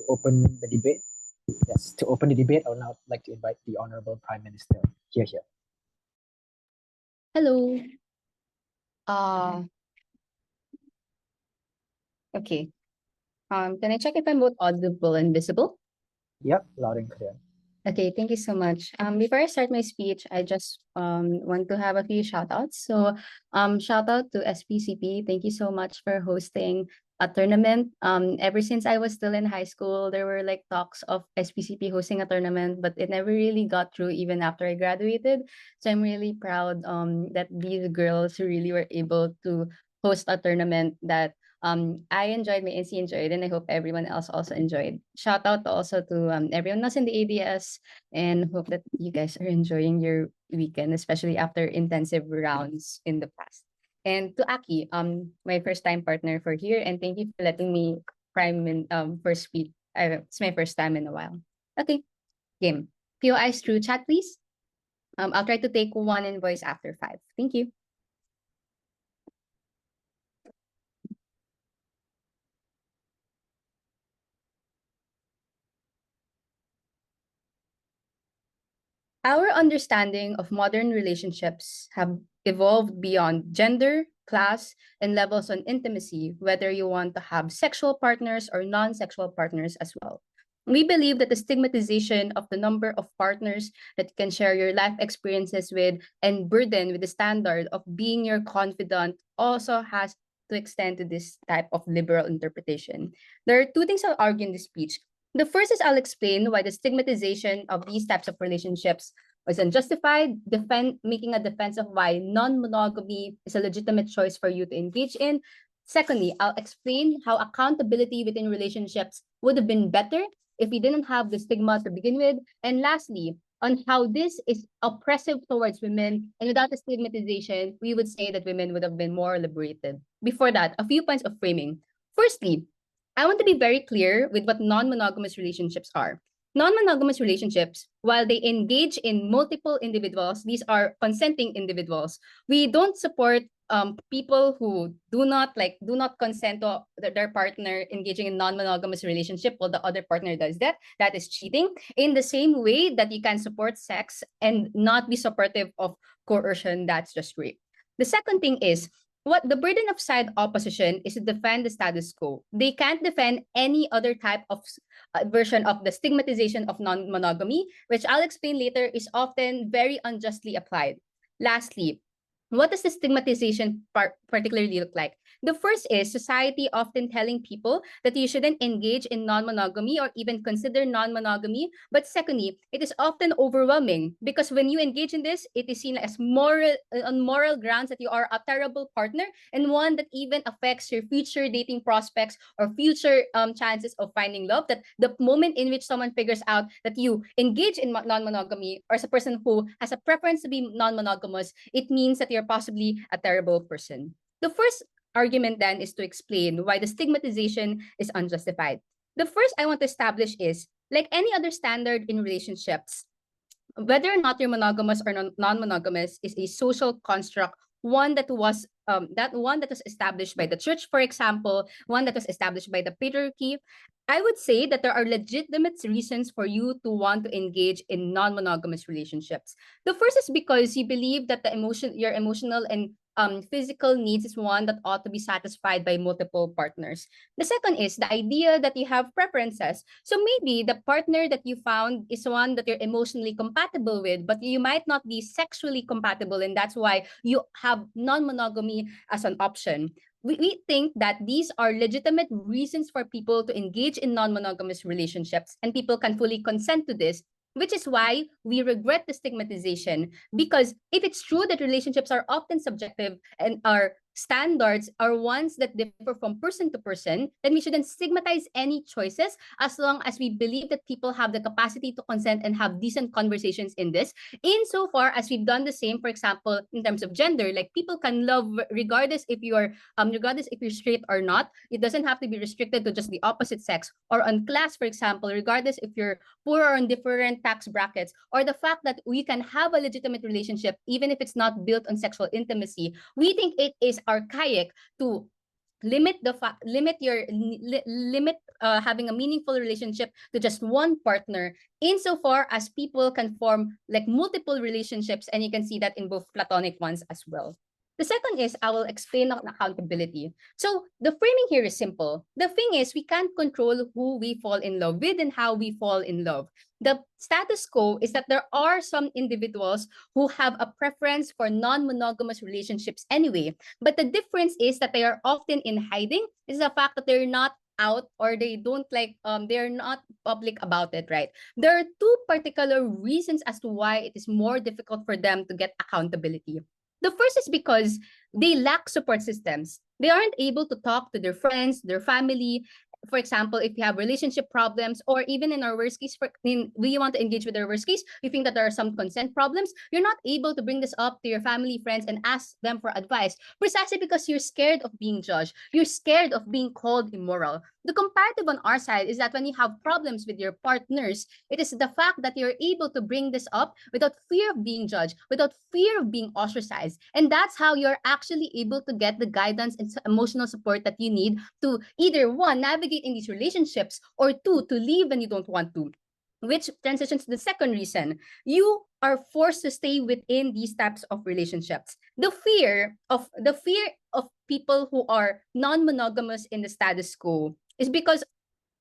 open the debate. Yes, to open the debate, I would now like to invite the Honorable Prime Minister. Here. Hello. Okay. Can I check if I'm both audible and visible? Yep, loud and clear. Okay, thank you so much. Before I start my speech, I just want to have a few shout outs. So shout out to SPCP. Thank you so much for hosting a tournament. Ever since I was still in high school, there were like talks of SPCP hosting a tournament, but it never really got through even after I graduated. So I'm really proud that these girls really were able to host a tournament that I enjoyed, my NC enjoyed, and I hope everyone else also enjoyed. Shout out also to everyone else in the ADS, and hope that you guys are enjoying your weekend, especially after intensive rounds in the past. And to Aki, my first time partner for here, and thank you for letting me first speak. It's my first time in a while. Okay, game. POIs through chat, please. I'll try to take one invoice after 5. Thank you. Our understanding of modern relationships have evolved beyond gender, class, and levels on intimacy, whether you want to have sexual partners or non-sexual partners as well. We believe that the stigmatization of the number of partners that you can share your life experiences with and burden with the standard of being your confidant also has to extend to this type of liberal interpretation. There are 2 things I'll argue in this speech. The first is I'll explain why the stigmatization of these types of relationships was unjustified, making a defense of why non-monogamy is a legitimate choice for you to engage in. Secondly, I'll explain how accountability within relationships would have been better if we didn't have the stigma to begin with. And lastly, on how this is oppressive towards women, and without the stigmatization, we would say that women would have been more liberated. Before that, a few points of framing. Firstly, I want to be very clear with what non-monogamous relationships are. Non-monogamous relationships, while they engage in multiple individuals, these are consenting individuals. We don't support people who do not consent to their partner engaging in non-monogamous relationship while the other partner does that. That is cheating. In the same way that you can support sex and not be supportive of coercion, that's just rape. The second thing is, what the burden of side opposition is to defend the status quo. They can't defend any other type of version of the stigmatization of non-monogamy, which I'll explain later is often very unjustly applied. Lastly, what does the stigmatization particularly look like? The first is society often telling people that you shouldn't engage in non-monogamy or even consider non-monogamy. But secondly, it is often overwhelming because when you engage in this, it is seen as on moral grounds that you are a terrible partner and one that even affects your future dating prospects or future chances of finding love. That the moment in which someone figures out that you engage in non-monogamy or as a person who has a preference to be non-monogamous, it means that you're possibly a terrible person. The first argument then is to explain why the stigmatization is unjustified. The first I want to establish is, like any other standard in relationships, whether or not you're monogamous or non-monogamous is a social construct, one that was established by the church, for example, one that was established by the patriarchy. I would say that there are legitimate reasons for you to want to engage in non-monogamous relationships. The first is because you believe that your emotional and physical needs is one that ought to be satisfied by multiple partners. The second is the idea that you have preferences. So maybe the partner that you found is one that you're emotionally compatible with, but you might not be sexually compatible, and that's why you have non-monogamy as an option. We think that these are legitimate reasons for people to engage in non-monogamous relationships, and people can fully consent to this, which is why we regret the stigmatization. Because if it's true that relationships are often subjective and our standards are ones that differ from person to person, then we shouldn't stigmatize any choices as long as we believe that people have the capacity to consent and have decent conversations in this. Insofar as we've done the same, for example, in terms of gender, like people can love regardless if you're straight or not. It doesn't have to be restricted to just the opposite sex. Or on class, for example, regardless if you're poor or on different tax brackets, or the fact that we can have a legitimate relationship even if it's not built on sexual intimacy. We think it is archaic to limit having a meaningful relationship to just one partner, insofar as people can form like multiple relationships, and you can see that in both platonic ones as well. The second is, I will explain on accountability. So the framing here is simple. The thing is, we can't control who we fall in love with and how we fall in love. The status quo is that there are some individuals who have a preference for non-monogamous relationships anyway. But the difference is that they are often in hiding. Is the fact that they're not out, or they don't they're not public about it, right? There are two particular reasons as to why it is more difficult for them to get accountability. The first is because they lack support systems. They aren't able to talk to their friends, their family. For example, if you have relationship problems, or even in our worst case, we want to engage with our worst case, you think that there are some consent problems, you're not able to bring this up to your family, friends, and ask them for advice, precisely because you're scared of being judged. You're scared of being called immoral. The comparative on our side is that when you have problems with your partners, it is the fact that you're able to bring this up without fear of being judged, without fear of being ostracized. And that's how you're actually able to get the guidance and emotional support that you need to either one, navigate in these relationships, or two, to leave when you don't want to. Which transitions to the second reason. You are forced to stay within these types of relationships. The fear of people who are non-monogamous in the status quo is because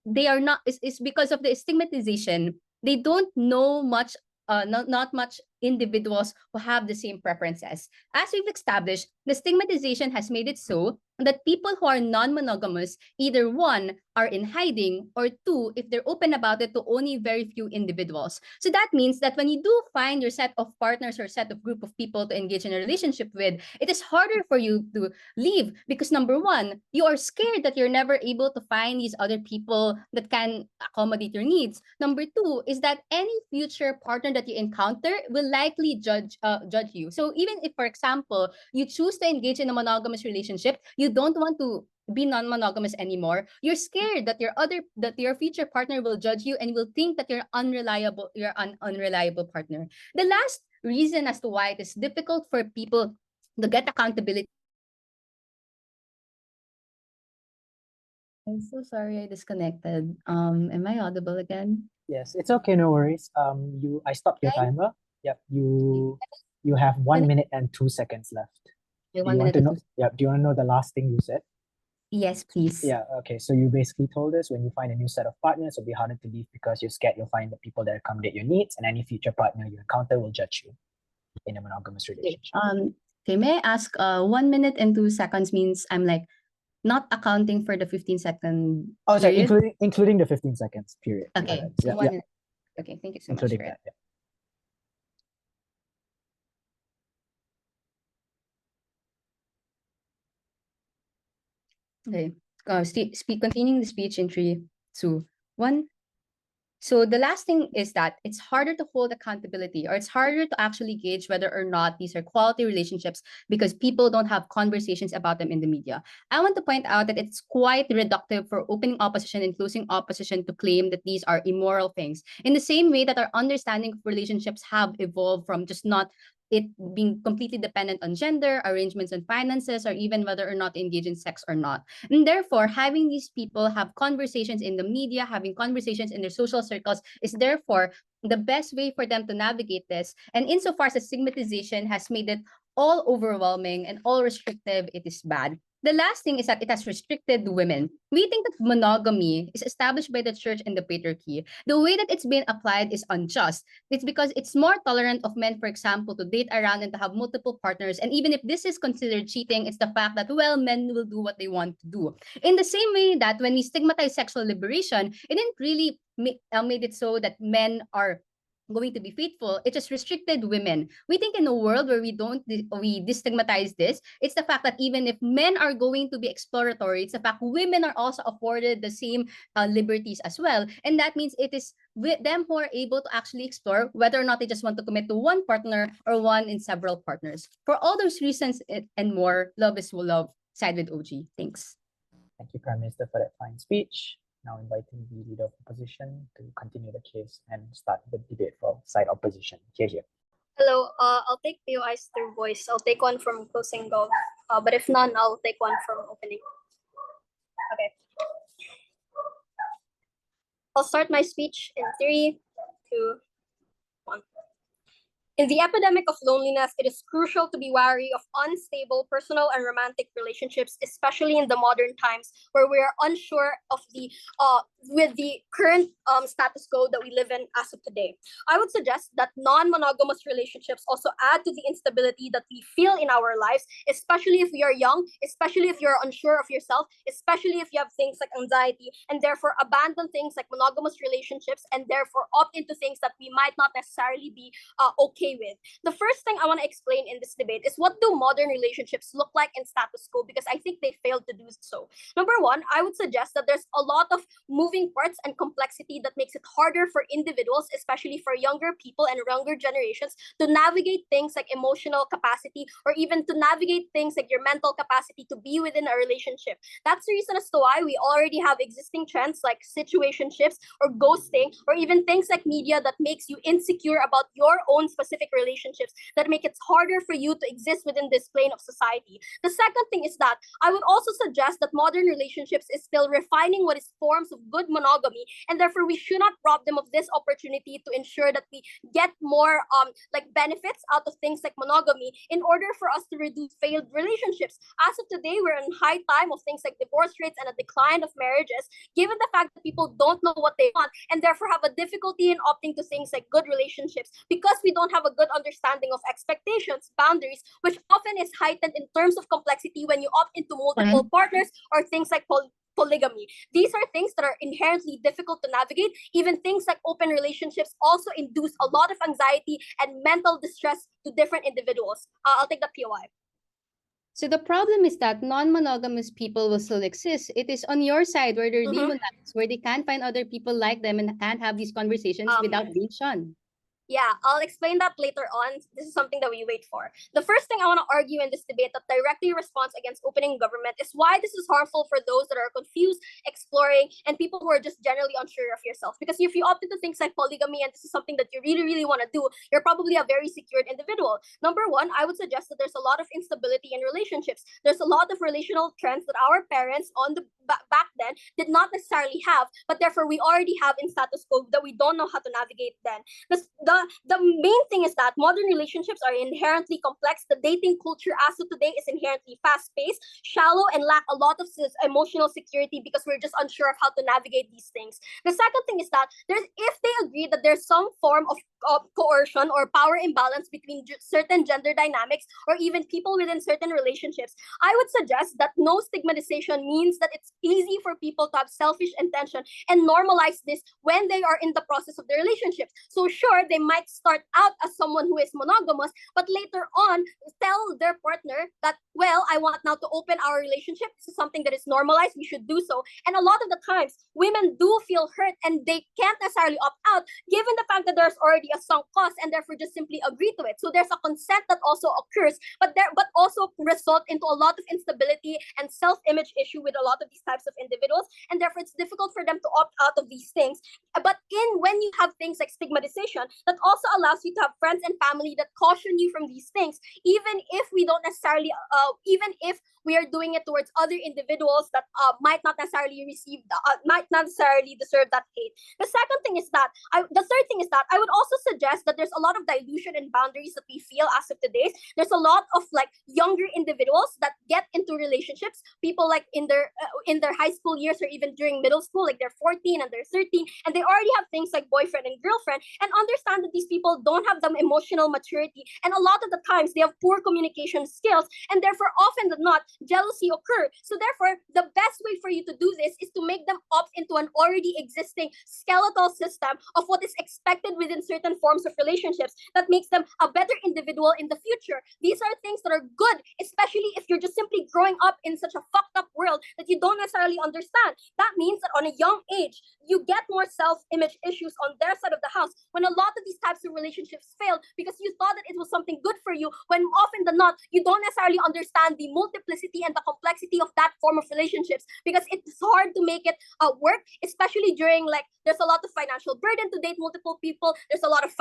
they are not is because of the stigmatization. They don't know much, not much individuals who have the same preferences. As we've established, the stigmatization has made it so that people who are non-monogamous, either one, are in hiding, or two, if they're open about it, to only very few individuals. So that means that when you do find your set of partners or set of group of people to engage in a relationship with, it is harder for you to leave because number one, you are scared that you're never able to find these other people that can accommodate your needs. Number two is that any future partner that you encounter will likely judge you. So even if, for example, you choose to engage in a monogamous relationship, you don't want to be non-monogamous anymore, you're scared that your future partner will judge you and will think that you're an unreliable partner. The last reason as to why it is difficult for people to get accountability. I'm so sorry I disconnected. Am I audible again? Yes, it's okay, no worries. I stopped your Okay. timer. Yep, you have 1 minute and 2 seconds left. Okay, Do you want to know? Yeah, do you want to know the last thing you said? Yes, please. Yeah, okay. So you basically told us when you find a new set of partners, it'll be harder to leave because you're scared you'll find the people that accommodate your needs, and any future partner you encounter will judge you in a monogamous relationship. Okay, may I ask, 1 minute and 2 seconds means I'm like not accounting for the 15-second Oh, sorry, period? including the 15 seconds period. Okay, Yeah, so yeah, okay, thank you so including much for that. Yeah. Okay. Continuing the speech in 3, 2, 1. So the last thing is that it's harder to hold accountability, or it's harder to actually gauge whether or not these are quality relationships because people don't have conversations about them in the media. I want to point out that it's quite reductive for opening opposition and closing opposition to claim that these are immoral things. In the same way that our understanding of relationships have evolved from just not it being completely dependent on gender, arrangements and finances, or even whether or not engage in sex or not. And therefore, having these people have conversations in the media, having conversations in their social circles is therefore the best way for them to navigate this. And insofar as stigmatization has made it all overwhelming and all restrictive, it is bad. The last thing is that it has restricted women. We think that monogamy is established by the church and the patriarchy. The way that it's been applied is unjust. It's because it's more tolerant of men, for example, to date around and to have multiple partners. And even if this is considered cheating, it's the fact that, well, men will do what they want to do. In the same way that when we stigmatize sexual liberation, it didn't really made it so that men are going to be faithful. It just restricted women. We think in a world where we destigmatize this, it's the fact that even if men are going to be exploratory, it's the fact women are also afforded the same liberties as well. And that means it is them who are able to actually explore whether or not they just want to commit to one partner or one in several partners. For all those reasons and more, love is love. Side with OG. Thanks. Thank you, Prime Minister, for that fine speech. Now inviting the leader of opposition to continue the case and start the debate for side opposition. Here. Hello, I'll take POI's through voice. I'll take one from closing golf. But if none, I'll take one from opening. Okay. I'll start my speech in 3, 2, 1. In the epidemic of loneliness, it is crucial to be wary of unstable personal and romantic relationships, especially in the modern times where we are unsure of the with the current status quo that we live in as of today. I would suggest that non-monogamous relationships also add to the instability that we feel in our lives, especially if we are young, especially if you're unsure of yourself, especially if you have things like anxiety, and therefore abandon things like monogamous relationships and therefore opt into things that we might not necessarily be okay with. The first thing I want to explain in this debate is what do modern relationships look like in status quo, because I think they failed to do so. Number one, I would suggest that there's a lot of moving parts and complexity that makes it harder for individuals, especially for younger people and younger generations, to navigate things like emotional capacity or even to navigate things like your mental capacity to be within a relationship. That's the reason as to why we already have existing trends like situationships or ghosting or even things like media that makes you insecure about your own specific relationships, that make it harder for you to exist within this plane of society. The second thing is that I would also suggest that modern relationships is still refining what is forms of good monogamy, and therefore we should not rob them of this opportunity to ensure that we get more like benefits out of things like monogamy in order for us to reduce failed relationships. As of today, we're in high time of things like divorce rates and a decline of marriages, given the fact that people don't know what they want and therefore have a difficulty in opting to things like good relationships because we don't have a good understanding of expectations, boundaries, which often is heightened in terms of complexity when you opt into multiple partners or things like polygamy. These are things that are inherently difficult to navigate. Even things like open relationships also induce a lot of anxiety and mental distress to different individuals. I'll take the POI. So the problem is that non-monogamous people will still exist. It is on your side where they're demonized, where they can't find other people like them and can't have these conversations without being shunned. Yeah, I'll explain that later on. This is something that we wait for. The first thing I want to argue in this debate that directly responds against opening government is why this is harmful for those that are confused, exploring, and people who are just generally unsure of yourself. Because if you opt into things like polygamy and this is something that you really, really want to do, you're probably a very secured individual. Number one, I would suggest that there's a lot of instability in relationships. There's a lot of relational trends that our parents on the back then did not necessarily have, but therefore we already have in status quo that we don't know how to navigate then. The main thing is that modern relationships are inherently complex. The dating culture as of today is inherently fast-paced, shallow, and lack a lot of emotional security because we're just unsure of how to navigate these things. The second thing is that if they agree that there's some form of coercion or power imbalance between certain gender dynamics or even people within certain relationships, I would suggest that no stigmatization means that it's easy for people to have selfish intention and normalize this when they are in the process of their relationships. So sure, they might start out as someone who is monogamous, but later on tell their partner that, well, I want now to open our relationship. This is something that is normalized. We should do so. And a lot of the times, women do feel hurt and they can't necessarily opt out, given the fact that there's already a sunk cost and therefore just simply agree to it. So there's a consent that also occurs, but also result into a lot of instability and self-image issue with a lot of these types of individuals, and therefore it's difficult for them to opt out of these things. But when you have things like stigmatization, that also allows you to have friends and family that caution you from these things, even if we don't necessarily, even if we are doing it towards other individuals that might not necessarily deserve that hate. The third thing is that I would also suggest that there's a lot of dilution in boundaries that we feel as of today. There's a lot of like younger individuals that get into relationships, people like in their high school years or even during middle school, like they're 14 and they're 13, and they already have things like boyfriend and girlfriend, and understand that these people don't have the emotional maturity, and a lot of the times they have poor communication skills, and therefore often than not jealousy occur. So therefore the best way for you to do this is to make them opt into an already existing skeletal system of what is expected within certain forms of relationships that makes them a better individual in the future. These are things that are good, especially if you're just simply growing up in such a fucked up world that you don't necessarily understand. That means that on a young age you get more self-image issues on their side of the house, when a lot of these types of relationships fail because you thought that it was something good for you, when often than not, you don't necessarily understand the multiplicity and the complexity of that form of relationships, because it's hard to make it work, especially during like there's a lot of financial burden to date multiple people. There's a lot of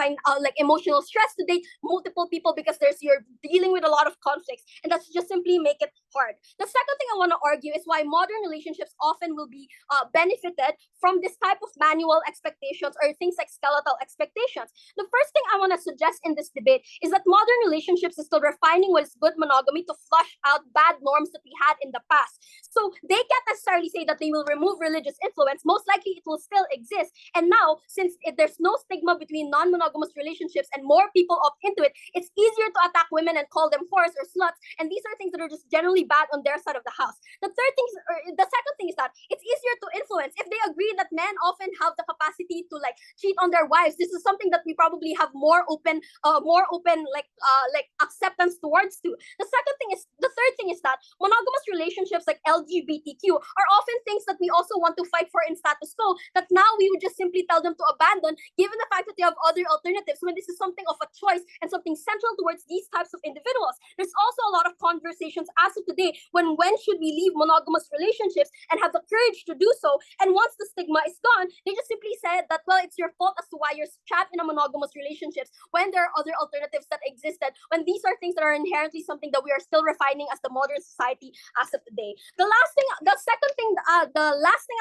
like emotional stress to date multiple people because you're dealing with a lot of conflicts, and that's just simply make it hard. The second thing I want to argue is why modern relationships often will be benefited from this type of manual expectations or things like skeletal expectations. The first thing I want to suggest in this debate is that modern relationships is still refining what is good monogamy to flush out bad norms that we had in the past. So they can't necessarily say that they will remove religious influence. Most likely it will still exist. And now, since there's no stigma between non-monogamous relationships and more people opt into it, it's easier to attack women and call them whores or sluts. And these are things that are just generally bad on their side of the house. The second thing is that it's easier to influence. If they agree that men often have the capacity to like cheat on their wives, this is something that we probably have more open like acceptance towards too. The third thing is that monogamous relationships like LGBTQ are often things that we also want to fight for in status quo, that now we would just simply tell them to abandon, given the fact that they have other alternatives, when this is something of a choice and something central towards these types of individuals. There's also a lot of conversations as of today when should we leave monogamous relationships, and have the courage to do so. And once the stigma is gone, they just simply said that, well, it's your fault as to why you're trapped in a monogamous relationships when there are other alternatives that existed, when these are things that are inherently something that we are still refining as the modern society as of today. The last thing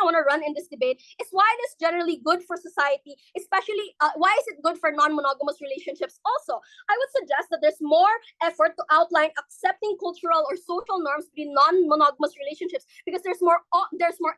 I want to run in this debate is why it is generally good for society, especially why is it good for non-monogamous relationships also. I would suggest that there's more effort to outline accepting cultural or social norms between non-monogamous relationships, because there's more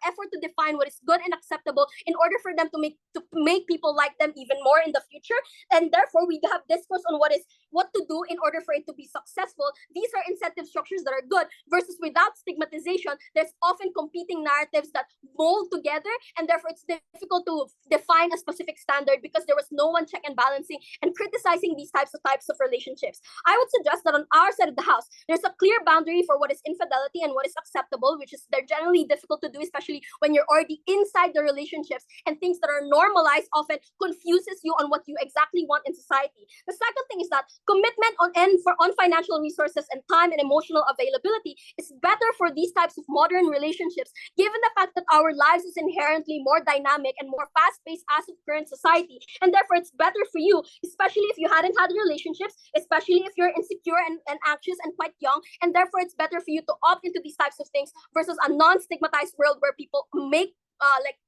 effort to define what is good and acceptable in order for them to make people like them even more in the future. And therefore we have discourse on what to do in order for it to be successful. These are incentive structures that are good, versus without stigmatization, there's often competing narratives that mold together, and therefore it's difficult to define a specific standard because there was no one check and balancing and criticizing these types of relationships. I would suggest that on our side of the house, there's a clear boundary for what is infidelity and what is acceptable, which is they're generally difficult to do, especially when you're already inside the relationships, and things that are normalized often confuses you on what you exactly want in society. The second thing is that commitment on financial resources and time and emotional availability is better for these types of modern relationships, given the fact that our lives is inherently more dynamic and more fast-paced as of current society. And therefore it's better for you, especially if you hadn't had relationships, especially if you're insecure and anxious and quite young, and therefore it's better for you to opt into these types of things versus a non-stigmatized world where people make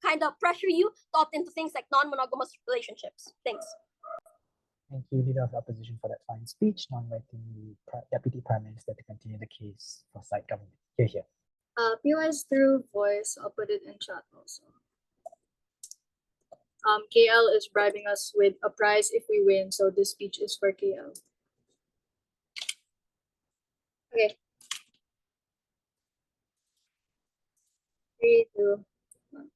kind of pressure you to opt into things like non-monogamous relationships. Thanks. Thank you, Leader of the Opposition, for that fine speech. Now inviting the Deputy Prime Minister to continue the case for side government. Here. POS through voice, I'll put it in chat also. KL is bribing us with a prize if we win, so this speech is for KL. Okay. 3, 2, 1.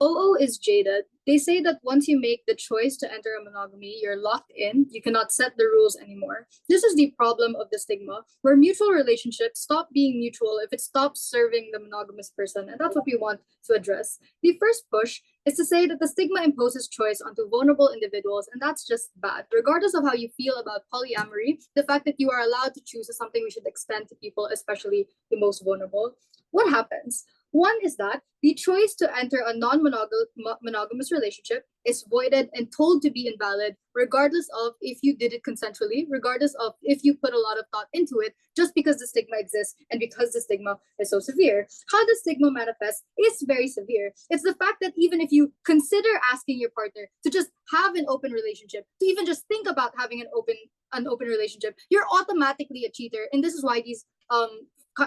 OO is jaded. They say that once you make the choice to enter a monogamy, you're locked in. You cannot set the rules anymore. This is the problem of the stigma, where mutual relationships stop being mutual if it stops serving the monogamous person, and that's what we want to address. The first push is to say that the stigma imposes choice onto vulnerable individuals, and that's just bad. Regardless of how you feel about polyamory, the fact that you are allowed to choose is something we should extend to people, especially the most vulnerable. What happens? One is that the choice to enter a non-monogamous relationship is voided and told to be invalid, regardless of if you did it consensually, regardless of if you put a lot of thought into it, just because the stigma exists and because the stigma is so severe. How the stigma manifests is very severe. It's the fact that even if you consider asking your partner to just have an open relationship, to even just think about having an open relationship, you're automatically a cheater. And this is why these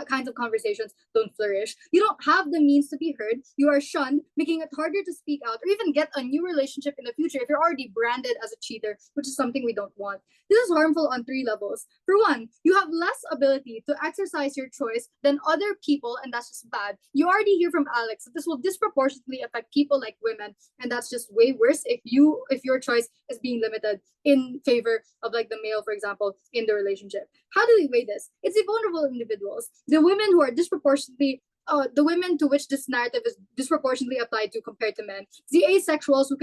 kinds of conversations don't flourish. You don't have the means to be heard. You are shunned, making it harder to speak out or even get a new relationship in the future if you're already branded as a cheater, which is something we don't want. This is harmful on 3 levels. For one, you have less ability to exercise your choice than other people, and that's just bad. You already hear from Alex that this will disproportionately affect people like women, and that's just way worse if your choice is being limited in favor of like the male, for example, in the relationship. How do we weigh this? It's the vulnerable individuals, the women who are disproportionately the women to which this narrative is disproportionately applied to compared to men. The asexuals who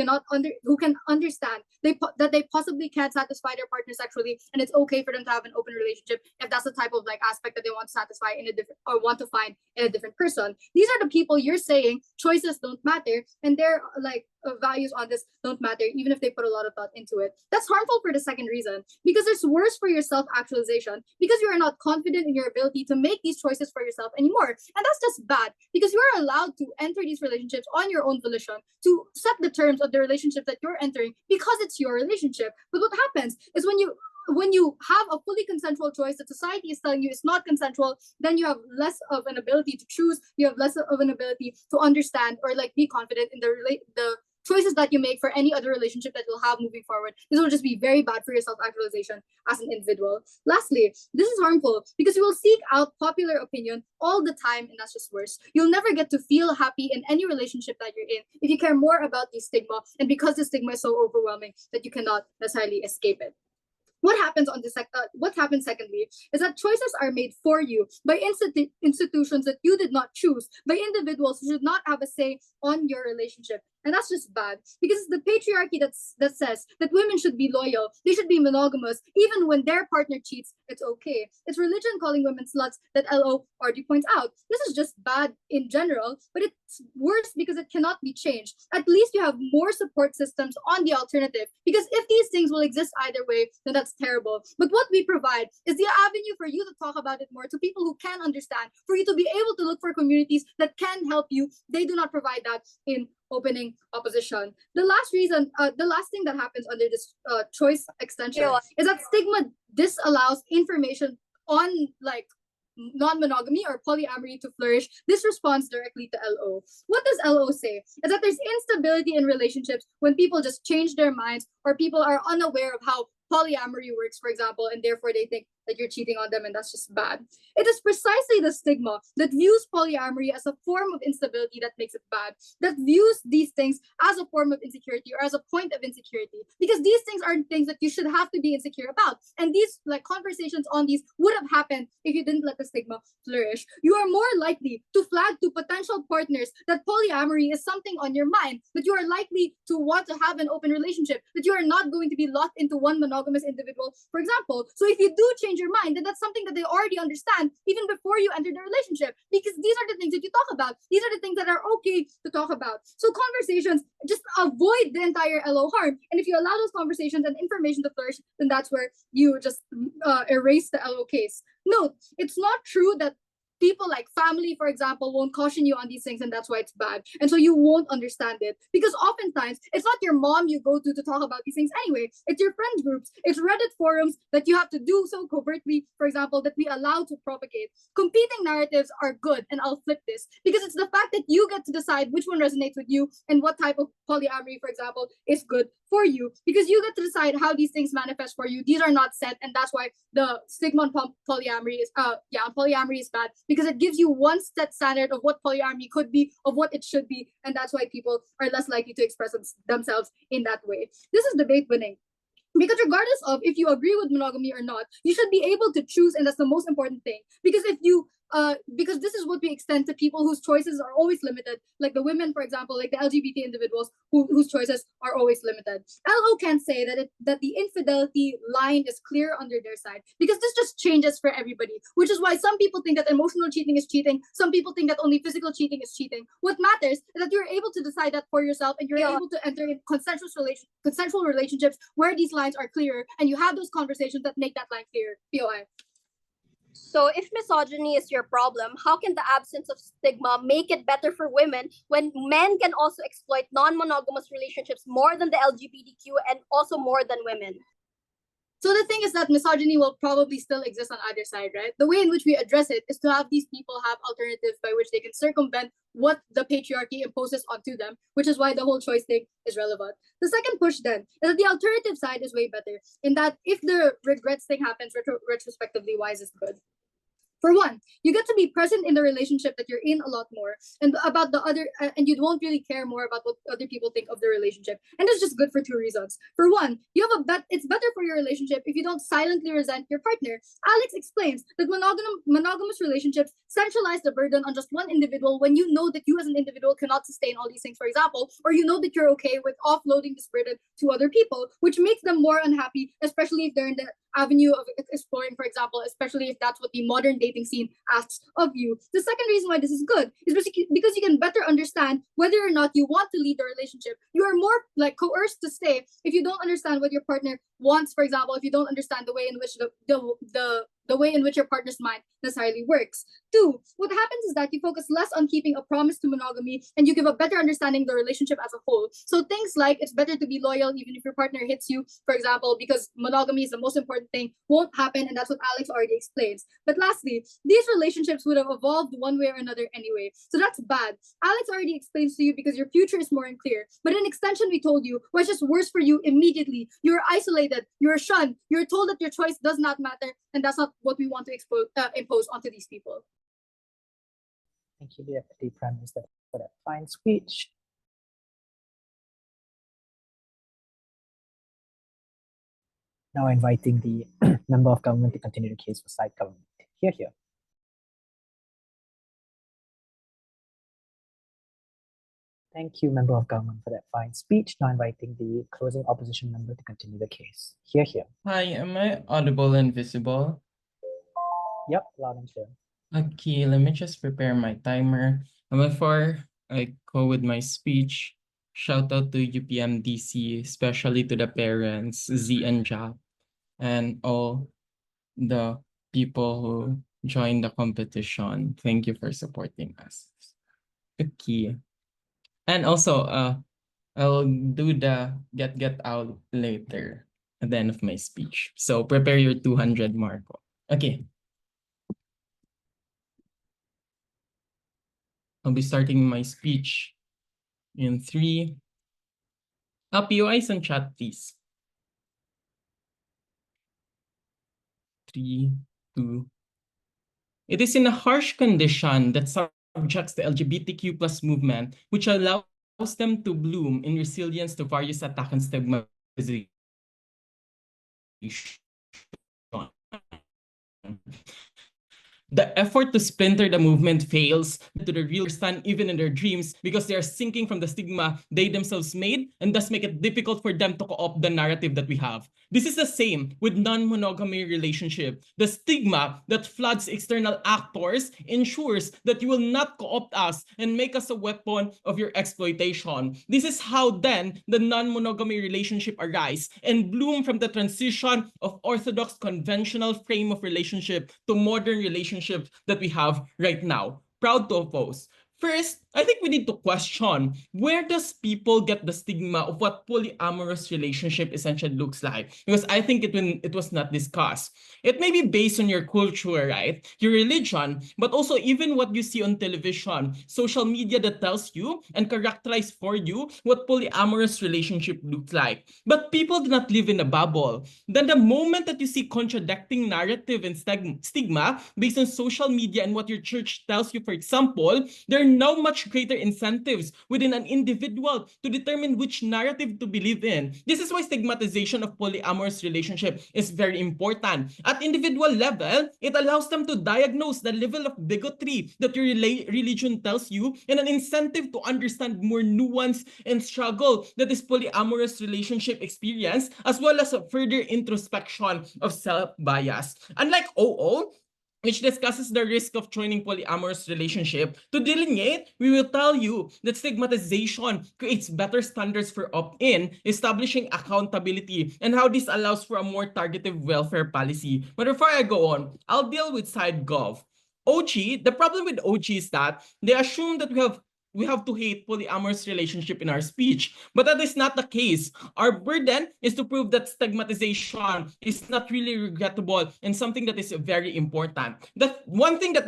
can understand that they possibly can't satisfy their partner sexually, and it's okay for them to have an open relationship if that's the type of like aspect that they want to satisfy in a different or want to find in a different person. These are the people you're saying choices don't matter, and their like values on this don't matter, even if they put a lot of thought into it. That's harmful for the second reason, because it's worse for your self-actualization, because you are not confident in your ability to make these choices for yourself anymore. And that's just bad, because you are allowed to enter these relationships on your own volition, to set the terms of the relationship that you're entering because it's your relationship. But what happens is when you have a fully consensual choice that society is telling you is not consensual, then you have less of an ability to choose, you have less of an ability to understand or like be confident in the choices that you make for any other relationship that you'll have moving forward. This will just be very bad for your self-actualization as an individual. Lastly, this is harmful because you will seek out popular opinion all the time, and that's just worse. You'll never get to feel happy in any relationship that you're in if you care more about the stigma, and because the stigma is so overwhelming that you cannot necessarily escape it. What happens secondly is that choices are made for you by institutions that you did not choose, by individuals who should not have a say on your relationship. And that's just bad, because it's the patriarchy that says that women should be loyal, they should be monogamous, even when their partner cheats, it's okay. It's religion calling women sluts that LO already points out. This is just bad in general, but it's worse because it cannot be changed. At least you have more support systems on the alternative, because if these things will exist either way, then that's terrible. But what we provide is the avenue for you to talk about it more to people who can understand, for you to be able to look for communities that can help you. They do not provide that in opening opposition. The last thing that happens under this choice extension is that stigma disallows information on like non-monogamy or polyamory to flourish. This responds directly to LO. What does LO say? Is that there's instability in relationships when people just change their minds, or people are unaware of how polyamory works, for example, and therefore they think that you're cheating on them, and that's just bad. It is precisely the stigma that views polyamory as a form of instability that makes it bad, that views these things as a form of insecurity or as a point of insecurity, because these things aren't things that you should have to be insecure about. And these like conversations on these would have happened if you didn't let the stigma flourish. You are more likely to flag to potential partners that polyamory is something on your mind, that you are likely to want to have an open relationship, that you are not going to be locked into one monogamous individual, for example. So if you do change your mind, then that's something that they already understand even before you enter the relationship, because these are the things that you talk about. These are the things that are okay to talk about. So conversations just avoid the entire LO harm. And if you allow those conversations and information to flourish, then that's where you just erase the LO case. Note, it's not true that people like family, for example, won't caution you on these things, and that's why it's bad. And so you won't understand it, because oftentimes it's not your mom you go to talk about these things anyway. It's your friend groups, it's Reddit forums that you have to do so covertly, for example, that we allow to propagate. Competing narratives are good, and I'll flip this, because it's the fact that you get to decide which one resonates with you and what type of polyamory, for example, is good for you, because you get to decide how these things manifest for you. These are not set, and that's why the stigma on polyamory is polyamory is bad, because it gives you one set standard of what polyamory could be, of what it should be, and that's why people are less likely to express themselves in that way. This is debate winning. Because regardless of if you agree with monogamy or not, you should be able to choose, and that's the most important thing. Because if you because this is what we extend to people whose choices are always limited, like the women, for example, like the LGBT individuals whose choices are always limited. LO can say that the infidelity line is clear under their side, because this just changes for everybody, which is why some people think that emotional cheating is cheating, some people think that only physical cheating is cheating. What matters is that you're able to decide that for yourself, and you're able to enter in consensual relationships where these lines are clearer, and you have those conversations that make that line clear. POI. So if misogyny is your problem, how can the absence of stigma make it better for women when men can also exploit non-monogamous relationships more than the LGBTQ and also more than women? So the thing is that misogyny will probably still exist on either side, right? The way in which we address it is to have these people have alternatives by which they can circumvent what the patriarchy imposes onto them, which is why the whole choice thing is relevant. The second push then is that the alternative side is way better, in that if the regrets thing happens retrospectively, why is this good? For one, you get to be present in the relationship that you're in a lot more, and about the other, and you won't really care more about what other people think of the relationship. And it's just good for two reasons. For one, you have it's better for your relationship if you don't silently resent your partner. Alex explains that monogamous relationships centralize the burden on just one individual when you know that you as an individual cannot sustain all these things, for example, or you know that you're okay with offloading this burden to other people, which makes them more unhappy, especially if they're in the avenue of exploring, for example, especially if that's what the modern dating scene asks of you. The second reason why this is good is because you can better understand whether or not you want to lead the relationship. You are more like coerced to stay if you don't understand what your partner wants, for example, if you don't understand the way in which the way in which your partner's mind necessarily works. Two, what happens is that you focus less on keeping a promise to monogamy and you give a better understanding of the relationship as a whole. So things like it's better to be loyal even if your partner hits you, for example, because monogamy is the most important thing, won't happen, and that's what Alex already explains. But lastly, these relationships would have evolved one way or another anyway. So that's bad. Alex already explains to you because your future is more unclear. But in extension, we told you what's just worse for you immediately. You're isolated, you're shunned, you're told that your choice does not matter, and that's not what we want to impose onto these people. Thank you, Deputy Prime Minister, for that fine speech. Now inviting the member of government to continue the case for side government. Here. Thank you, member of government, for that fine speech. Now inviting the closing opposition member to continue the case. Here. Hi, am I audible and visible? Yep, loud and clear. Okay, let me just prepare my timer. And before I go with my speech, shout out to UPMDC, especially to the parents, Z and Jap, and all the people who joined the competition. Thank you for supporting us. Okay. And also, I'll do the get out later at the end of my speech. So prepare your 200, Marco. Okay. I'll be starting my speech in 3. Up your eyes and chat, please. 3, 2. It is in a harsh condition that subjects the LGBTQ plus movement, which allows them to bloom in resilience to various attacks and stigmatization. The effort to splinter the movement fails to the real stand even in their dreams because they are sinking from the stigma they themselves made and thus make it difficult for them to co-opt the narrative that we have. This is the same with non-monogamy relationship. The stigma that floods external actors ensures that you will not co-opt us and make us a weapon of your exploitation. This is how then the non-monogamy relationship arise and bloom from the transition of orthodox conventional frame of relationship to modern relationship that we have right now. Proud to oppose. First, I think we need to question, where does people get the stigma of what polyamorous relationship essentially looks like? Because I think it was not discussed. It may be based on your culture, right? Your religion, but also even what you see on television, social media that tells you and characterize for you what polyamorous relationship looks like. But people do not live in a bubble. Then the moment that you see contradicting narrative and stigma based on social media and what your church tells you, for example, there are now much greater incentives within an individual to determine which narrative to believe in. This is why stigmatization of polyamorous relationship is very important. At individual level, it allows them to diagnose the level of bigotry that your religion tells you and an incentive to understand more nuance and struggle that this polyamorous relationship experience, as well as a further introspection of self-bias. Unlike OO, which discusses the risk of joining polyamorous relationship, to delineate, we will tell you that stigmatization creates better standards for opt-in, establishing accountability, and how this allows for a more targeted welfare policy. But before I go on, I'll deal with side gov. OG, the problem with OG is that they assume that we have to hate polyamorous relationship in our speech, but that is not the case. Our burden is to prove that stigmatization is not really regrettable and something that is very important. The one thing that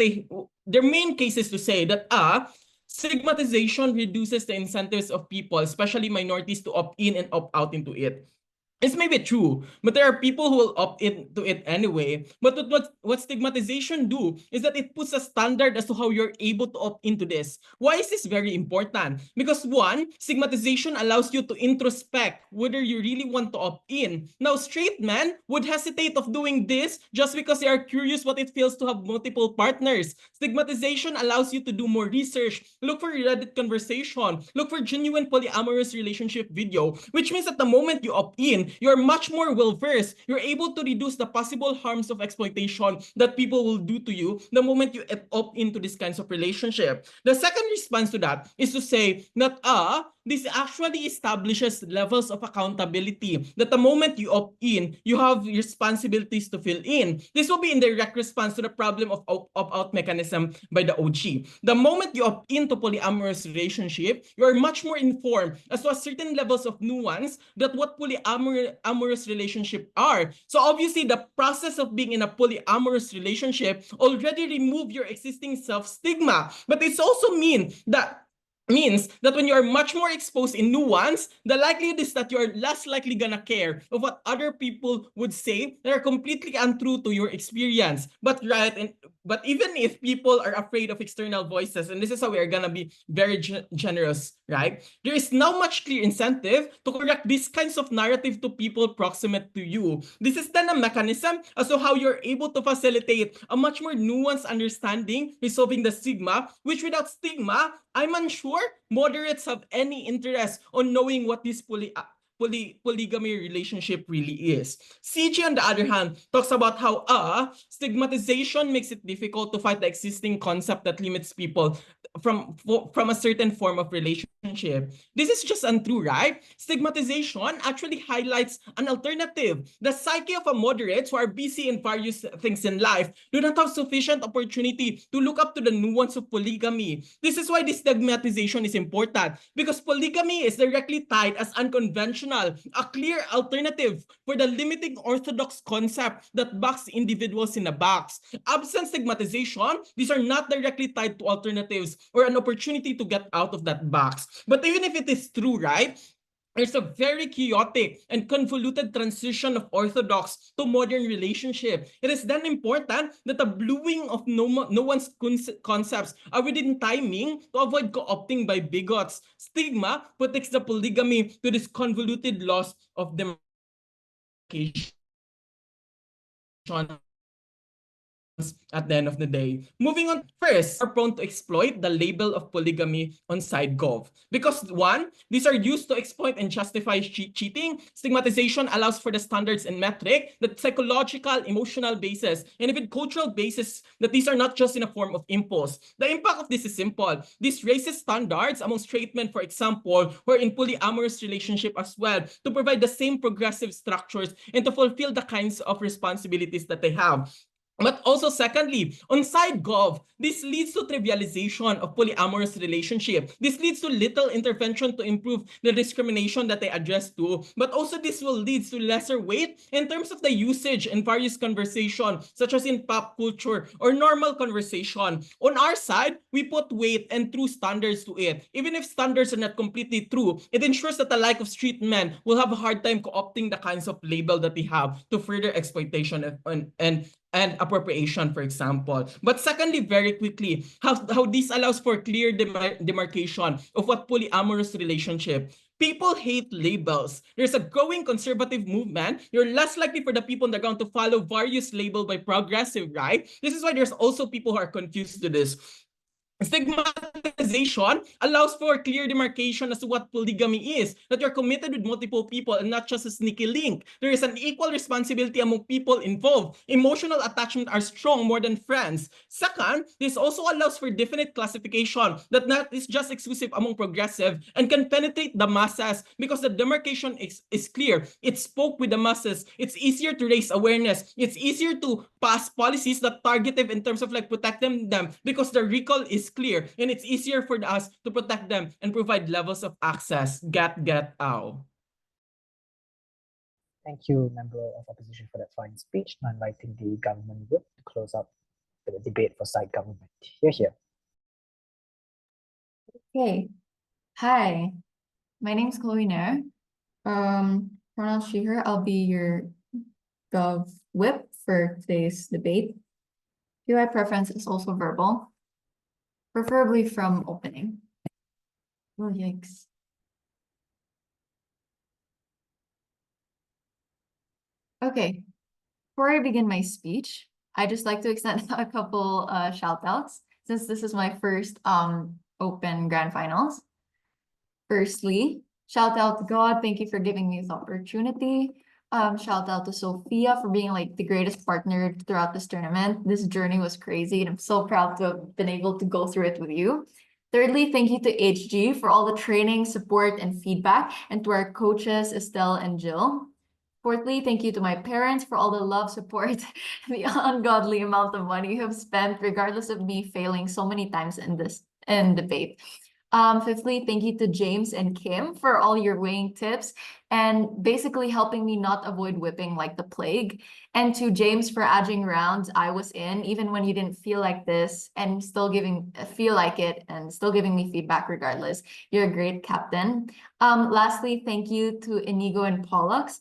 their main case is to say that stigmatization reduces the incentives of people, especially minorities, to opt in and opt out into it. It's maybe true, but there are people who will opt into it anyway. But what stigmatization do is that it puts a standard as to how you're able to opt into this. Why is this very important? Because one, stigmatization allows you to introspect whether you really want to opt in. Now, straight men would hesitate of doing this just because they are curious what it feels to have multiple partners. Stigmatization allows you to do more research, look for Reddit conversation, look for genuine polyamorous relationship video, which means that the moment you opt in, you're much more well-versed. You're able to reduce the possible harms of exploitation that people will do to you the moment you opt into these kinds of relationship. The second response to that is to say that this actually establishes levels of accountability, that the moment you opt in, you have responsibilities to fill in. This will be in direct response to the problem of opt-out mechanism by the OG. The moment you opt into polyamorous relationship, you are much more informed as to a certain levels of nuance that what polyamorous relationship are. So obviously, the process of being in a polyamorous relationship already remove your existing self-stigma. But it's also means that when you are much more exposed in nuance, the likelihood is that you are less likely gonna care of what other people would say that are completely untrue to your experience. But even if people are afraid of external voices, and this is how we are gonna be very generous, right? There is now much clear incentive to correct these kinds of narrative to people proximate to you. This is then a mechanism as to how you're able to facilitate a much more nuanced understanding, resolving the stigma, which without stigma, I'm unsure moderates have any interest on knowing what this polygamy relationship really is. CG, on the other hand, talks about how stigmatization makes it difficult to fight the existing concept that limits people from a certain form of relationship. This is just untrue, right? Stigmatization actually highlights an alternative. The psyche of a moderate who are busy in various things in life do not have sufficient opportunity to look up to the nuance of polygamy. This is why this stigmatization is important, because polygamy is directly tied as unconventional, a clear alternative for the limiting orthodox concept that box individuals in a box. Absent stigmatization, these are not directly tied to alternatives or an opportunity to get out of that box. But even if it is true, right, there's a very chaotic and convoluted transition of orthodox to modern relationship. It is then important that the bluing of no one's concepts are within timing to avoid co-opting by bigots. Stigma protects the polygamy to this convoluted loss of demarcation at the end of the day. Moving on, first, are prone to exploit the label of polygamy on SideGov. Because one, these are used to exploit and justify cheating. Stigmatization allows for the standards and metric, the psychological, emotional basis, and even cultural basis that these are not just in a form of impulse. The impact of this is simple. This raises standards among straight men, for example, who are in polyamorous relationship as well, to provide the same progressive structures and to fulfill the kinds of responsibilities that they have. But also, secondly, on SideGov, this leads to trivialization of polyamorous relationship. This leads to little intervention to improve the discrimination that they address to. But also, this will lead to lesser weight in terms of the usage in various conversation, such as in pop culture or normal conversation. On our side, we put weight and true standards to it. Even if standards are not completely true, it ensures that the like of street men will have a hard time co-opting the kinds of label that they have to further exploitation and appropriation, for example. But secondly, very quickly, how this allows for clear demarcation of what polyamorous relationship. People hate labels. There's a growing conservative movement. You're less likely for the people on the ground to follow various labels by progressive, right? This is why there's also people who are confused to this. Stigmatization allows for clear demarcation as to what polygamy is, that you're committed with multiple people and not just a sneaky link. There is an equal responsibility among people involved. Emotional attachment are strong more than friends. Second, this also allows for definite classification that not is just exclusive among progressive and can penetrate the masses because the demarcation is clear. It spoke with the masses. It's easier to raise awareness. It's easier to pass policies that targetive in terms of like protecting them because the recall is clear and it's easier for us to protect them and provide levels of access. Get out. Thank you, Member of Opposition, for that fine speech. Now inviting the government whip to close up the debate for side government. Here. Okay. Hi, my name is Goyena. Pronouns she, her. I'll be your gov whip for today's debate. PY preference is also verbal, preferably from opening. Oh, yikes. Okay, before I begin my speech, I just like to extend a couple shout outs since this is my first open grand finals. Firstly, shout out to God, thank you for giving me this opportunity. Shout out to Sophia for being like the greatest partner throughout this tournament. This journey was crazy and I'm so proud to have been able to go through it with you. Thirdly, thank you to HG for all the training, support, and feedback, and to our coaches, Estelle and Jill. Fourthly, thank you to my parents for all the love, support, and the ungodly amount of money you have spent, regardless of me failing so many times in this debate. Fifthly, thank you to James and Kim for all your weighing tips and basically helping me not avoid whipping like the plague. And to James for adding rounds I was in, even when you didn't feel like this and still feel like it and still giving me feedback regardless. You're a great captain. Lastly, thank you to Inigo and Pollux.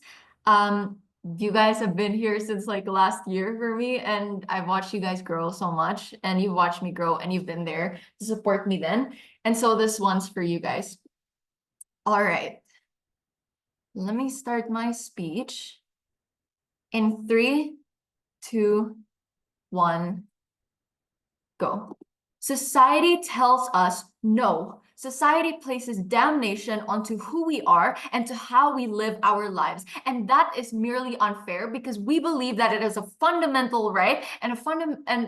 You guys have been here since like last year for me, and I've watched you guys grow so much, and you've watched me grow, and you've been there to support me then. And so this one's for you guys. All right. Let me start my speech in 3, 2, 1, go. Society tells us no. Society places damnation onto who we are and to how we live our lives. And that is merely unfair because we believe that it is a fundamental right and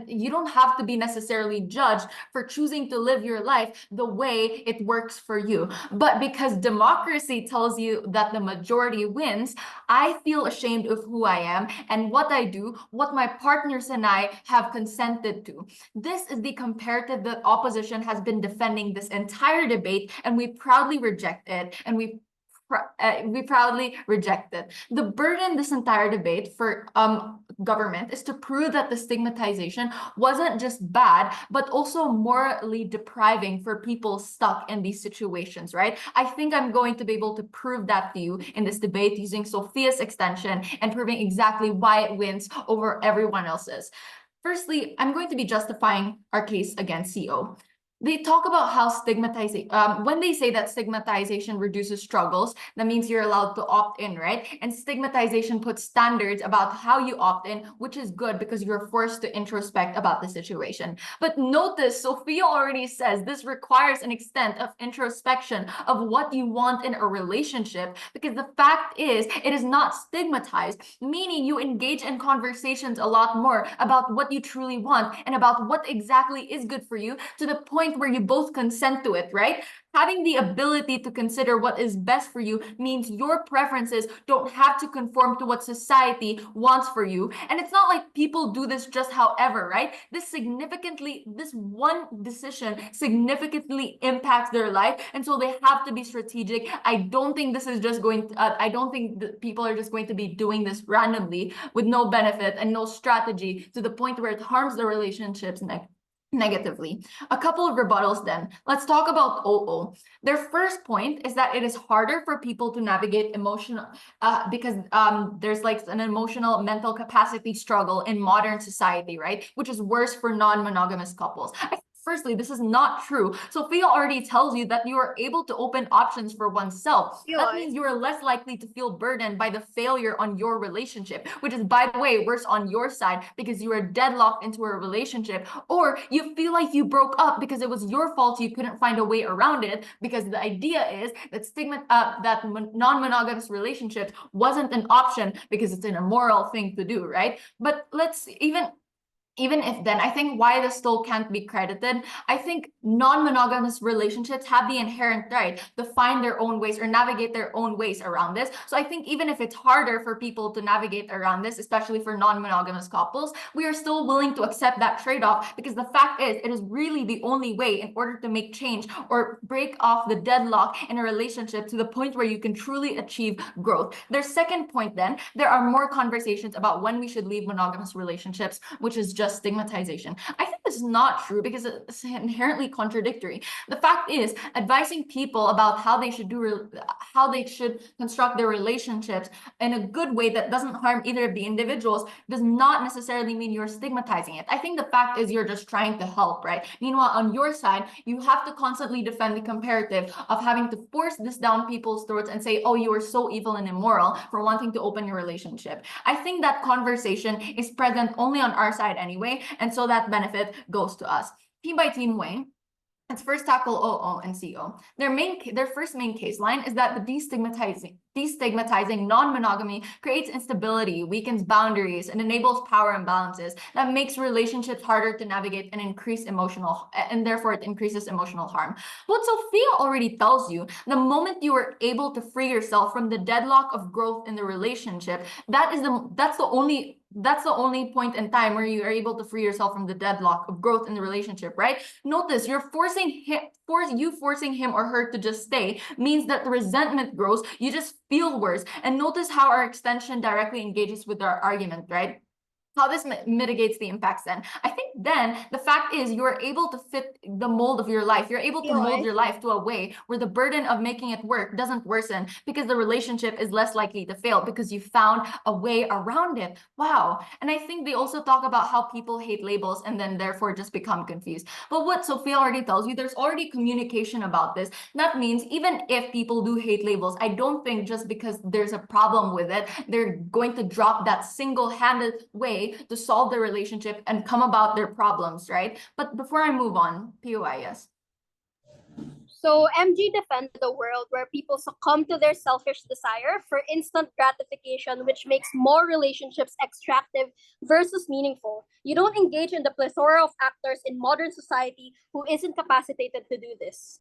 you don't have to be necessarily judged for choosing to live your life the way it works for you. But because democracy tells you that the majority wins, I feel ashamed of who I am and what I do, what my partners and I have consented to. This is the comparative that opposition has been defending this entire debate, and we proudly reject it, and we proudly reject it. The burden this entire debate for government is to prove that the stigmatization wasn't just bad, but also morally depriving for people stuck in these situations, right? I think I'm going to be able to prove that to you in this debate using Sophia's extension and proving exactly why it wins over everyone else's. Firstly, I'm going to be justifying our case against CO. They talk about how stigmatization, when they say that stigmatization reduces struggles, that means you're allowed to opt in, right? And stigmatization puts standards about how you opt in, which is good because you're forced to introspect about the situation. But notice, Sophia already says this requires an extent of introspection of what you want in a relationship, because the fact is, it is not stigmatized, meaning you engage in conversations a lot more about what you truly want and about what exactly is good for you to the point where you both consent to it, right? Having the ability to consider what is best for you means your preferences don't have to conform to what society wants for you. And it's not like people do this just however, right? This one decision significantly impacts their life. And so they have to be strategic. I don't think this is just going to, I don't think that people are just going to be doing this randomly with no benefit and no strategy to the point where it harms the relationships negatively. A couple of rebuttals then. Let's talk about OO. Their first point is that it is harder for people to navigate emotional because there's like an emotional mental capacity struggle in modern society, right? Which is worse for non-monogamous couples. Firstly, this is not true. Sophia already tells you that you are able to open options for oneself. That means you are less likely to feel burdened by the failure on your relationship, which is, by the way, worse on your side because you are deadlocked into a relationship, or you feel like you broke up because it was your fault, you couldn't find a way around it, because the idea is that non-monogamous relationships wasn't an option because it's an immoral thing to do, right? But let's even if then, I think why this still can't be credited, I think non-monogamous relationships have the inherent right to find their own ways or navigate their own ways around this. So I think even if it's harder for people to navigate around this, especially for non-monogamous couples, we are still willing to accept that trade-off, because the fact is, it is really the only way in order to make change or break off the deadlock in a relationship to the point where you can truly achieve growth. Their second point then, there are more conversations about when we should leave monogamous relationships, which is just just stigmatization. I think this is not true because it's inherently contradictory. The fact is, advising people about how they should construct their relationships in a good way that doesn't harm either of the individuals does not necessarily mean you're stigmatizing it. I think the fact is you're just trying to help, right? Meanwhile, on your side, you have to constantly defend the comparative of having to force this down people's throats and say, oh, you are so evil and immoral for wanting to open your relationship. I think that conversation is present only on our side anyway, and so that benefit goes to us. Team by team way, let's first tackle OO and CO. Their first main case line is that the destigmatizing non-monogamy creates instability, weakens boundaries, and enables power imbalances that makes relationships harder to navigate and therefore it increases emotional harm. What Sophia already tells you, the moment you are able to free yourself from the deadlock of growth in the relationship, that's the only point in time where you are able to free yourself from the deadlock of growth in the relationship, right? Notice you're forcing him or her to just stay means that the resentment grows. You just feel worse. And notice how our extension directly engages with our argument, right? How this mitigates the impacts then. I think then the fact is you're able to fit the mold of your life. You're able to mold your life to a way where the burden of making it work doesn't worsen because the relationship is less likely to fail because you found a way around it. Wow. And I think they also talk about how people hate labels and then therefore just become confused. But what Sophia already tells you, there's already communication about this. That means even if people do hate labels, I don't think just because there's a problem with it, they're going to drop that single-handed way to solve their relationship and come about their problems, right? But before I move on, POI, yes. So MG defended a world where people succumb to their selfish desire for instant gratification, which makes more relationships extractive versus meaningful. You don't engage in the plethora of actors in modern society who isn't capacitated to do this.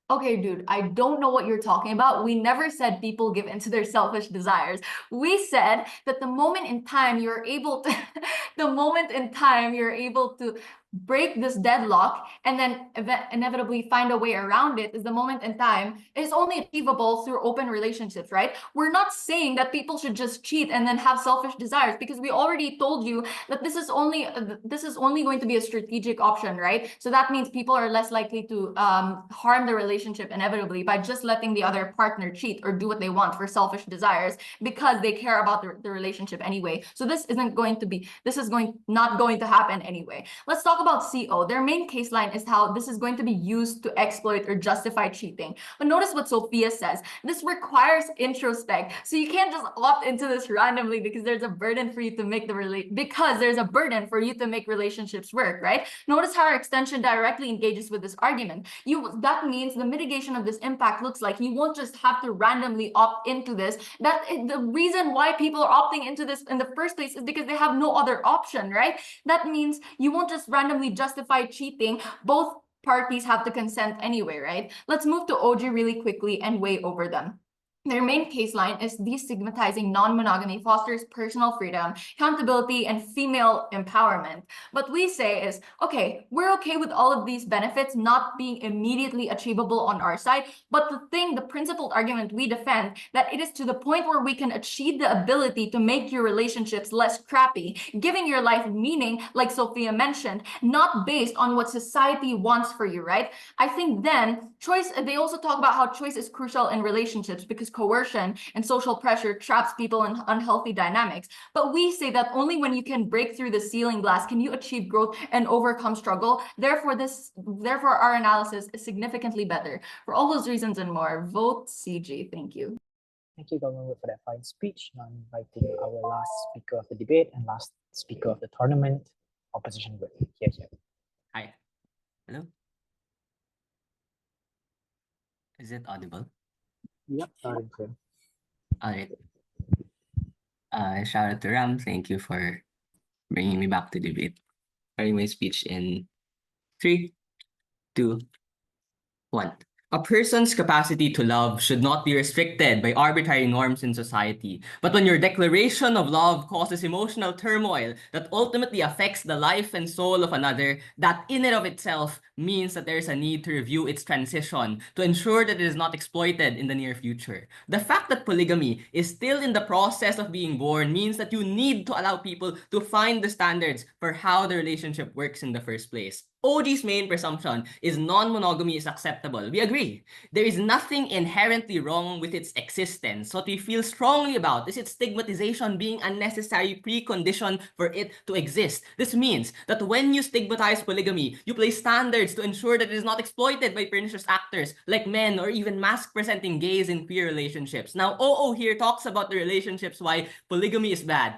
Okay, dude, I don't know what you're talking about. We never said people give into their selfish desires. We said that the moment in time you're able to break this deadlock and then inevitably find a way around it is the moment in time is only achievable through open relationships, right? We're not saying that people should just cheat and then have selfish desires because we already told you that this is only going to be a strategic option, right? So that means people are less likely to harm the relationship inevitably by just letting the other partner cheat or do what they want for selfish desires because they care about the relationship anyway. So this is not going to happen anyway. Let's talk about CO. Their main case line is how this is going to be used to exploit or justify cheating. But notice what Sophia says. This requires introspect. So you can't just opt into this randomly because there's a burden for you to make relationships work, right? Notice how our extension directly engages with this argument. That means the mitigation of this impact looks like you won't just have to randomly opt into this. The reason why people are opting into this in the first place is because they have no other option, right? That means you won't just randomly justify cheating. Both parties have to consent anyway, right? Let's move to OG really quickly and weigh over them. Their main case line is destigmatizing non-monogamy fosters personal freedom, accountability, and female empowerment. What we say is, okay, we're okay with all of these benefits not being immediately achievable on our side, but the principled argument we defend, that it is to the point where we can achieve the ability to make your relationships less crappy, giving your life meaning, like Sophia mentioned, not based on what society wants for you, right? I think then they also talk about how choice is crucial in relationships because coercion and social pressure traps people in unhealthy dynamics. But we say that only when you can break through the ceiling glass can you achieve growth and overcome struggle. Therefore, our analysis is significantly better. For all those reasons and more, vote CG. Thank you. Thank you, Governor, for that fine speech. Now I'm inviting our last speaker of the debate and last speaker of the tournament, Opposition Whip. Here. Hi. Hello. Is it audible? Yep, loud and clear. All right. Shout out to Ram. Thank you for bringing me back to debate. Starting my speech in 3, 2, 1. A person's capacity to love should not be restricted by arbitrary norms in society. But when your declaration of love causes emotional turmoil that ultimately affects the life and soul of another, that in and of itself means that there is a need to review its transition to ensure that it is not exploited in the near future. The fact that polygamy is still in the process of being born means that you need to allow people to find the standards for how the relationship works in the first place. OG's main presumption is non-monogamy is acceptable. We agree. There is nothing inherently wrong with its existence. What we feel strongly about is its stigmatization being a necessary precondition for it to exist. This means that when you stigmatize polygamy, you place standards to ensure that it is not exploited by pernicious actors like men or even mask-presenting gays in queer relationships. Now, OO here talks about the relationships why polygamy is bad.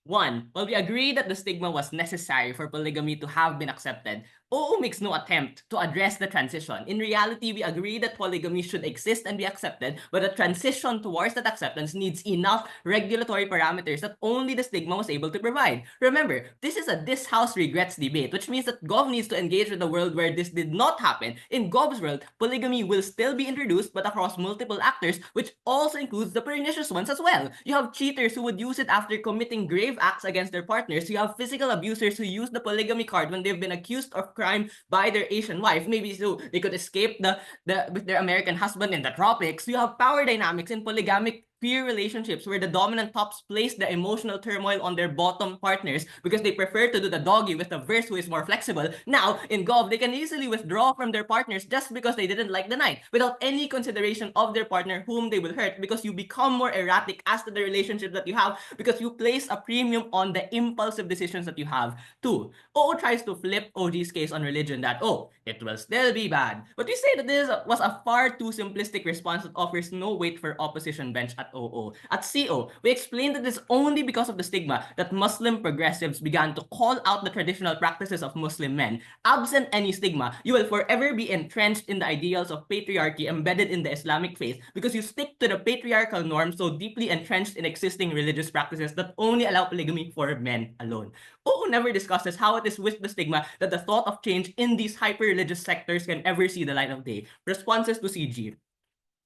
One, while we agree that the stigma was necessary for polygamy to have been accepted, OO makes no attempt to address the transition. In reality, we agree that polygamy should exist and be accepted, but the transition towards that acceptance needs enough regulatory parameters that only the stigma was able to provide. Remember, this is a this house regrets debate, which means that Gov needs to engage with a world where this did not happen. In Gov's world, polygamy will still be introduced, but across multiple actors, which also includes the pernicious ones as well. You have cheaters who would use it after committing grave acts against their partners. You have physical abusers who use the polygamy card when they've been accused of crime by their Asian wife, maybe so they could escape with their American husband in the tropics. You have power dynamics in polygamic queer relationships where the dominant tops place the emotional turmoil on their bottom partners because they prefer to do the doggy with the verse who is more flexible. Now, in Gov, they can easily withdraw from their partners just because they didn't like the night, without any consideration of their partner whom they will hurt, because you become more erratic as to the relationship that you have because you place a premium on the impulsive decisions that you have. Two, OO tries to flip OG's case on religion that, oh, it will still be bad. But we say that this was a far too simplistic response that offers no weight for opposition bench at OO. At CO, we explained that it's only because of the stigma that Muslim progressives began to call out the traditional practices of Muslim men. Absent any stigma, you will forever be entrenched in the ideals of patriarchy embedded in the Islamic faith because you stick to the patriarchal norms so deeply entrenched in existing religious practices that only allow polygamy for men alone. OO never discusses how it is with the stigma that the thought of change in these hyper-religious sectors can ever see the light of day. Responses to CG.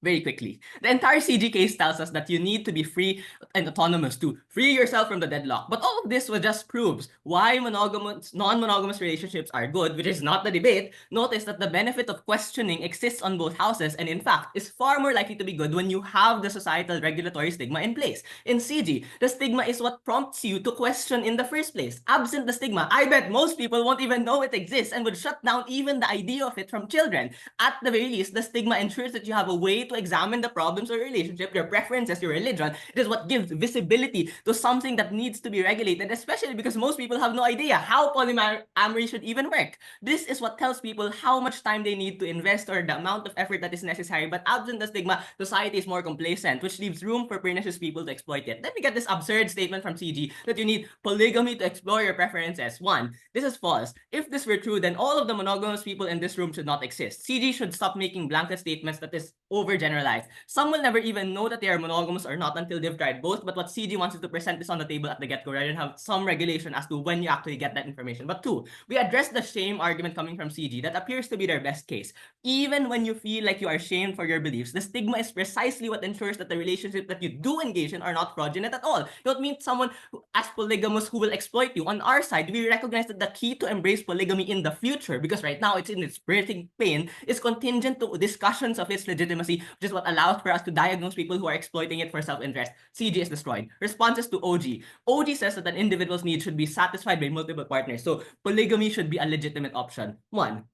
Very quickly. The entire CG case tells us that you need to be free and autonomous to free yourself from the deadlock. But all of this just proves why non-monogamous relationships are good, which is not the debate. Notice that the benefit of questioning exists on both houses and in fact is far more likely to be good when you have the societal regulatory stigma in place. In CG, the stigma is what prompts you to question in the first place. Absent the stigma, I bet most people won't even know it exists and would shut down even the idea of it from children. At the very least, the stigma ensures that you have a way to examine the problems of your relationship, your preferences, your religion. It is what gives visibility to something that needs to be regulated, especially because most people have no idea how polyamory should even work. This is what tells people how much time they need to invest or the amount of effort that is necessary. But absent the stigma, society is more complacent, which leaves room for pernicious people to exploit it. Then we get this absurd statement from CG that you need polygamy to explore your preferences. One, this is false. If this were true, then all of the monogamous people in this room should not exist. CG should stop making blanket statements that is overgeneralized. Some will never even know that they are monogamous or not until they've tried both, but what CG wants is to present this on the table at the get-go rather than have some regulation as to when you actually get that information. But two, we address the shame argument coming from CG that appears to be their best case. Even when you feel like you are shamed for your beliefs, the stigma is precisely what ensures that the relationships that you do engage in are not fraudulent at all. You don't meet someone as polygamous who will exploit you. On our side, we recognize that the key to embrace polygamy in the future, because right now it's in its birthing pain, is contingent to discussions of its legitimacy, which is what allows for us to diagnose people who are exploiting it for self-interest. CG is destroyed. Responses to OG. OG says that an individual's needs should be satisfied by multiple partners, so polygamy should be a legitimate option. One,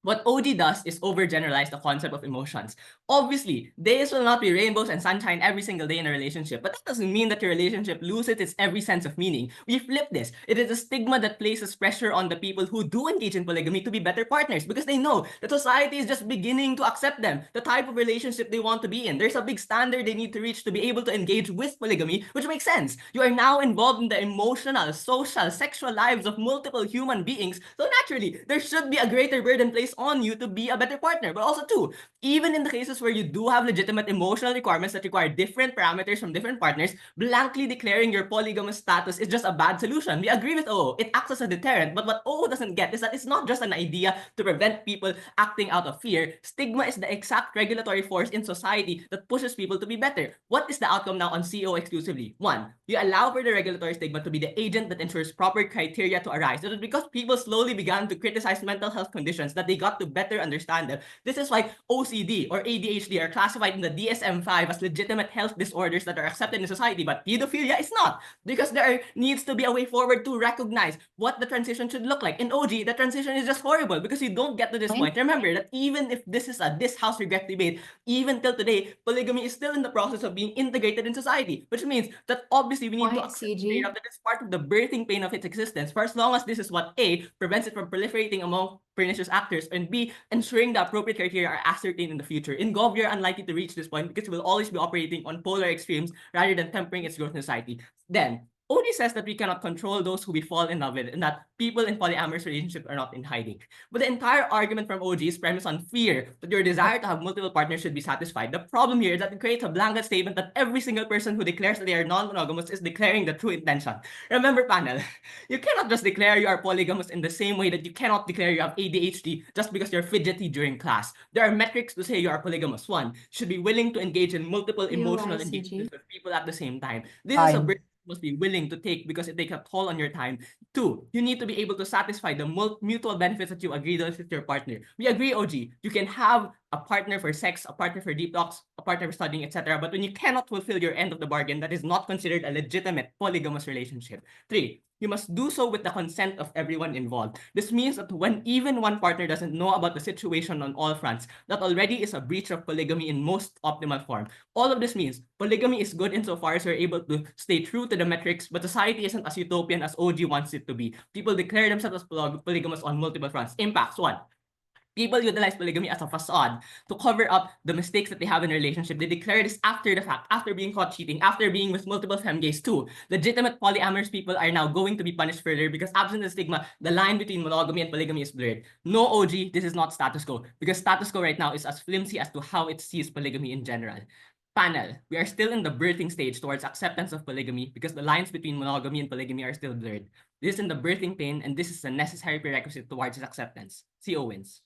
what OG does is overgeneralize the concept of emotions. Obviously, days will not be rainbows and sunshine every single day in a relationship, but that doesn't mean that your relationship loses its every sense of meaning. We flip this. It is a stigma that places pressure on the people who do engage in polygamy to be better partners because they know that society is just beginning to accept them, the type of relationship they want to be in. There's a big standard they need to reach to be able to engage with polygamy, which makes sense. You are now involved in the emotional, social, sexual lives of multiple human beings, so naturally, there should be a greater burden placed is on you to be a better partner. But also two, even in the cases where you do have legitimate emotional requirements that require different parameters from different partners, blankly declaring your polygamous status is just a bad solution. We agree with OO. It acts as a deterrent, but what OO doesn't get is that it's not just an idea to prevent people acting out of fear. Stigma is the exact regulatory force in society that pushes people to be better. What is the outcome now on CO exclusively? One, you allow for the regulatory stigma to be the agent that ensures proper criteria to arise. It was because people slowly began to criticize mental health conditions that they got to better understand them. This is why OCD or ADHD are classified in the DSM-5 as legitimate health disorders that are accepted in society, but pedophilia is not, because there needs to be a way forward to recognize what the transition should look like. In OG, the transition is just horrible because you don't get to this point. Remember that even if this is a this house regret debate, even till today, polygamy is still in the process of being integrated in society, which means that obviously we need to accept that it's part of the birthing pain of its existence. For as long as this is what A, prevents it from proliferating among pernicious actors, and B, ensuring the appropriate criteria are ascertained in the future. In Gov, we are unlikely to reach this point because we will always be operating on polar extremes rather than tempering its growth in society. Then, OD says that we cannot control those who we fall in love with and that people in polyamorous relationships are not in hiding. But the entire argument from OG is premised on fear that your desire to have multiple partners should be satisfied. The problem here is that it creates a blanket statement that every single person who declares that they are non-monogamous is declaring the true intention. Remember, panel, you cannot just declare you are polygamous in the same way that you cannot declare you have ADHD just because you're fidgety during class. There are metrics to say you are polygamous. One, you should be willing to engage in multiple emotional engagements with people at the same time. This is a burden you must be willing to take because it takes a toll on your time. Two, you need to be able to satisfy the mutual benefits that you agreed on with your partner. We agree, OG. You can have a partner for sex, a partner for deep talks, a partner for studying, etc. But when you cannot fulfill your end of the bargain, that is not considered a legitimate polygamous relationship. Three, you must do so with the consent of everyone involved. This means that when even one partner doesn't know about the situation on all fronts, that already is a breach of polygamy in most optimal form. All of this means polygamy is good insofar as you're able to stay true to the metrics, but society isn't as utopian as OG wants it to be. People declare themselves as polygamous on multiple fronts. Impacts: one, people utilize polygamy as a facade to cover up the mistakes that they have in a relationship. They declare this after the fact, after being caught cheating, after being with multiple femgays too. Legitimate polyamorous people are now going to be punished further because absent the stigma, the line between monogamy and polygamy is blurred. No, OG, this is not status quo, because status quo right now is as flimsy as to how it sees polygamy in general. Panel, we are still in the birthing stage towards acceptance of polygamy because the lines between monogamy and polygamy are still blurred. This is in the birthing pain, and this is a necessary prerequisite towards its acceptance. CO wins.